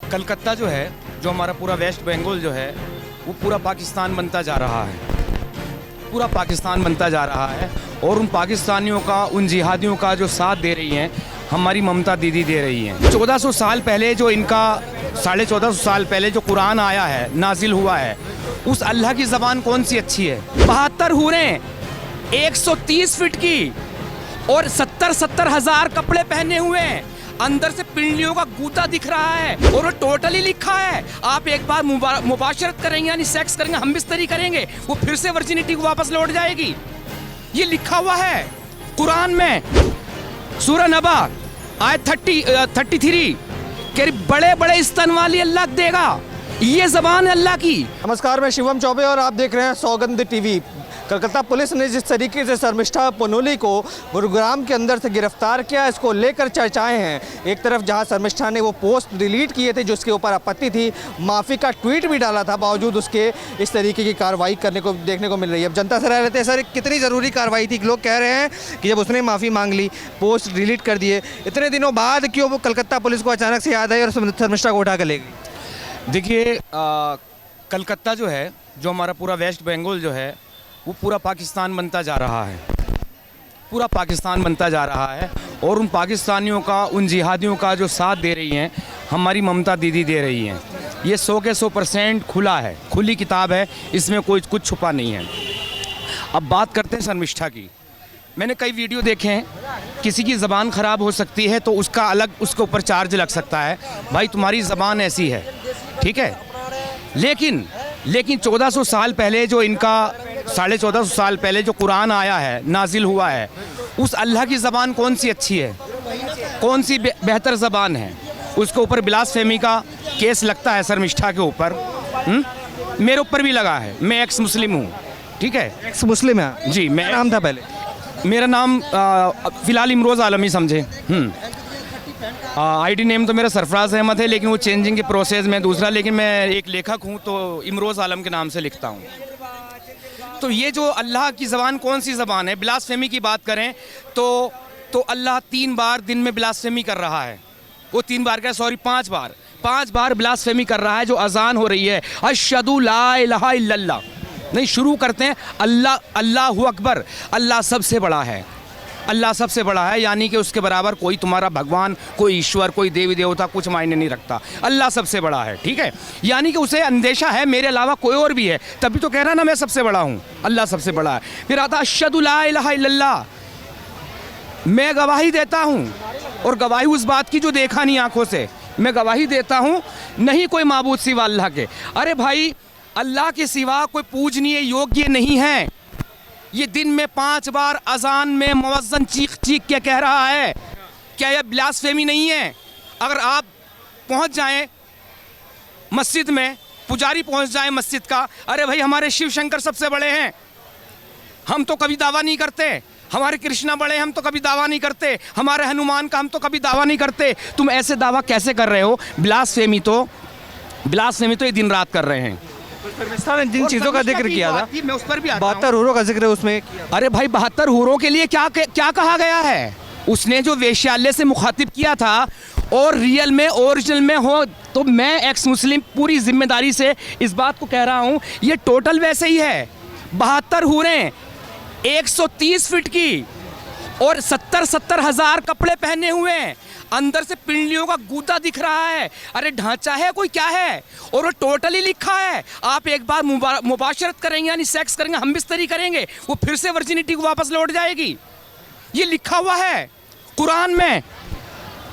कलकत्ता जो है, जो हमारा पूरा वेस्ट बंगाल जो है, वो पूरा पाकिस्तान बनता जा रहा है, पूरा पाकिस्तान बनता जा रहा है। और उन पाकिस्तानियों का, उन जिहादियों का जो साथ दे रही हैं हमारी ममता दीदी दे रही हैं। 1400 साल पहले जो इनका 1450 साल पहले जो कुरान आया है, नाजिल हुआ है, उस अल्लाह की ज़बान कौन सी अच्छी है। 72 हूरें 130 फीट की और 70 हज़ार कपड़े पहने हुए हैं, अंदर से पिंडलियों का गूता दिख रहा है और वो टोटली लिखा है आप एक बार मुबाशरत करेंगे यानी सेक्स करेंगे, हम बिस्तरी करेंगे, वो फिर से वर्जिनिटी को वापस लौट जाएगी। ये लिखा हुआ है कुरान में, सूरह नबा आयत 33 कि बड़े बड़े स्तन वाली अल्लाह देगा, ये जबान है अल्लाह की। नमस्कार, मैं शिवम चौबे और आप देख रहे हैं सौगंध टीवी। कलकत्ता पुलिस ने जिस तरीके से शर्मिष्ठा पुनोली को गुरुग्राम के अंदर से गिरफ्तार किया, इसको लेकर चर्चाएं हैं। एक तरफ जहां शर्मिष्ठा ने वो पोस्ट डिलीट किए थे जिसके ऊपर आपत्ति थी, माफ़ी का ट्वीट भी डाला था, बावजूद उसके इस तरीके की कार्रवाई करने को देखने को मिल रही है। अब जनता से रह लेते हैं, सर कितनी ज़रूरी कार्रवाई थी? लोग कह रहे हैं कि जब उसने माफ़ी मांग ली, पोस्ट डिलीट कर दिए, इतने दिनों बाद क्यों वो कलकत्ता पुलिस को अचानक से याद आई और शर्मिष्ठा को उठा कर ले गई? देखिए, कलकत्ता जो है, जो हमारा पूरा वेस्ट बंगाल जो है, वो पूरा पाकिस्तान बनता जा रहा है, पूरा पाकिस्तान बनता जा रहा है। और उन पाकिस्तानियों का, उन जिहादियों का जो साथ दे रही हैं हमारी ममता दीदी दे रही हैं। ये 100 के 100% खुला है, खुली किताब है, इसमें कोई कुछ छुपा नहीं है। अब बात करते हैं शर्मिष्ठा की। मैंने कई वीडियो देखे हैं, किसी की ज़बान ख़राब हो सकती है तो उसका अलग उसके ऊपर चार्ज लग सकता है, भाई तुम्हारी ज़बान ऐसी है, ठीक है। लेकिन 1400 साल पहले जो इनका 1450 साल पहले जो कुरान आया है, नाजिल हुआ है, उस अल्लाह की ज़बान कौन सी अच्छी है, कौन सी बेहतर ज़बान है। उसके ऊपर ब्लास्फेमी का केस लगता है शर्मिष्ठा के ऊपर, मेरे ऊपर भी लगा है। मैं एक्स मुस्लिम हूँ, ठीक है। एक्स मुस्लिम है जी। मैं नाम था पहले, मेरा नाम फ़िलहाल इमरोज़ आलम ही समझे। आईडी नेम तो मेरा सरफराज अहमद है, लेकिन वो चेंजिंग के प्रोसेस में दूसरा, लेकिन मैं एक लेखक हूँ तो इमरोज़ आलम के नाम से लिखता हूँ। तो ये जो अल्लाह की ज़बान कौन सी ज़बान है, ब्लास्फेमी की बात करें तो अल्लाह 3 बार दिन में ब्लास्फेमी कर रहा है। वो 3 बार क्या, सॉरी 5 बार ब्लास्फेमी कर रहा है। जो अजान हो रही है, अशहदु ला इलाहा इल्लल्लाह, नहीं, शुरू करते हैं अल्लाहु अकबर, अल्लाह सबसे बड़ा है, अल्लाह सबसे बड़ा है, यानी कि उसके बराबर कोई तुम्हारा भगवान, कोई ईश्वर, कोई देवी देवता कुछ मायने नहीं रखता, अल्लाह सबसे बड़ा है, ठीक है। यानी कि उसे अंदेशा है मेरे अलावा कोई और भी है, तभी तो कह रहा ना मैं सबसे बड़ा हूँ, अल्लाह सबसे बड़ा है। फिर आता अशहदु ला इलाहा इल्लल्लाह, मैं गवाही देता हूँ, और गवाही उस बात की जो देखा नहीं आंखों से, मैं गवाही देता हूँ नहीं कोई माबूद सिवा अल्लाह के। अरे भाई, अल्लाह के सिवा कोई पूजनीय योग्य नहीं है। ये दिन में 5 बार अजान में मुअज्जिन चीख के कह रहा है, क्या यह ब्लास्फेमी नहीं है? अगर आप पहुंच जाएं मस्जिद में, पुजारी पहुंच जाए मस्जिद का, अरे भाई हमारे शिव शंकर सबसे बड़े हैं, हम तो कभी दावा नहीं करते, हमारे कृष्णा बड़े, हम तो कभी दावा नहीं करते, हमारे हनुमान का हम तो कभी दावा नहीं करते। तुम ऐसे दावा कैसे कर रहे हो? ब्लास्फेमी तो ये दिन रात कर रहे हैं। शर्मिष्ठा ने जिन चीज़ों का जिक्र किया था, मैं उस पर भी 72 हूरों का जिक्र उसमें किया। अरे भाई, 72 हूरों के लिए क्या कहा गया है? उसने जो वेश्यालय से मुखातिब किया था, और रियल में ओरिजिनल में हो तो मैं एक्स मुस्लिम पूरी जिम्मेदारी से इस बात को कह रहा हूँ, ये टोटल वैसे ही है। 72 हूरें 130 फीट की और 70 हज़ार कपड़े पहने हुए हैं, अंदर से पिंडलियों का गूदा दिख रहा है। अरे ढांचा है कोई, क्या है? और वो टोटली लिखा है आप एक बार मुबाशरत करेंगे यानी सेक्स करेंगे, हम बिस्तरी करेंगे, वो फिर से वर्जिनिटी को वापस लौट जाएगी। ये लिखा हुआ है कुरान में,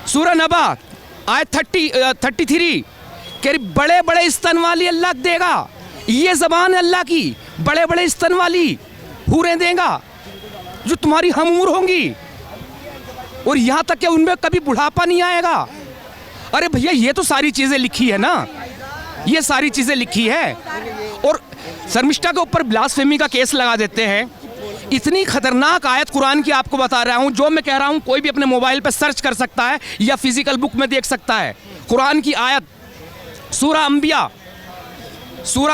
सूरह नबा आयत 33 कि बड़े बड़े स्तन वाली अल्लाह देगा, ये ज़बान है अल्लाह की, बड़े बड़े स्तन वाली हूरें देगा जो तुम्हारी हमूर होंगी, और यहाँ तक कि उनमें कभी बुढ़ापा नहीं आएगा। अरे भैया, ये तो सारी चीज़ें लिखी है ना, ये सारी चीज़ें लिखी है। और शर्मिष्ठा के ऊपर ब्लास्फेमी का केस लगा देते हैं। इतनी खतरनाक आयत कुरान की आपको बता रहा हूँ, जो मैं कह रहा हूँ कोई भी अपने मोबाइल पर सर्च कर सकता है या फिजिकल बुक में देख सकता है। कुरान की आयत, सूरह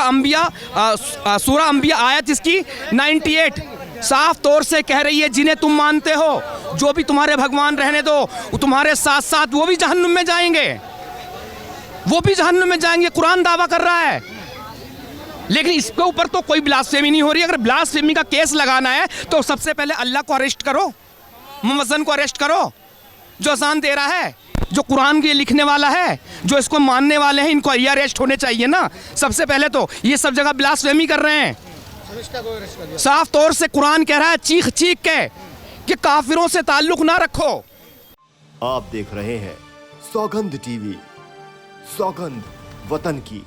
अंबिया आयत इसकी 98 साफ तौर से कह रही है, जिन्हें तुम मानते हो, जो भी तुम्हारे भगवान रहने दो, वो तुम्हारे साथ साथ वो भी जहन्नुम में जाएंगे। वो भी जहन्नुम में जाएंगे, कुरान दावा कर रहा है। लेकिन इसके ऊपर तो कोई ब्लास्फेमी नहीं हो रही। अगर ब्लास्फेमी का केस लगाना है तो सबसे पहले अल्लाह को अरेस्ट करो, मुअज्जिन को अरेस्ट करो, जो अजान दे रहा है, जो कुरान के लिखने वाला है, जो इसको मानने वाले हैं, इनको ये अरेस्ट होने चाहिए ना सबसे पहले। तो ये सब जगह ब्लास्फेमी कर रहे हैं। साफ तौर से कुरान कह रहा है चीख चीख के कि काफिरों से ताल्लुक ना रखो। आप देख रहे हैं सौगंध टीवी, सौगंध वतन की।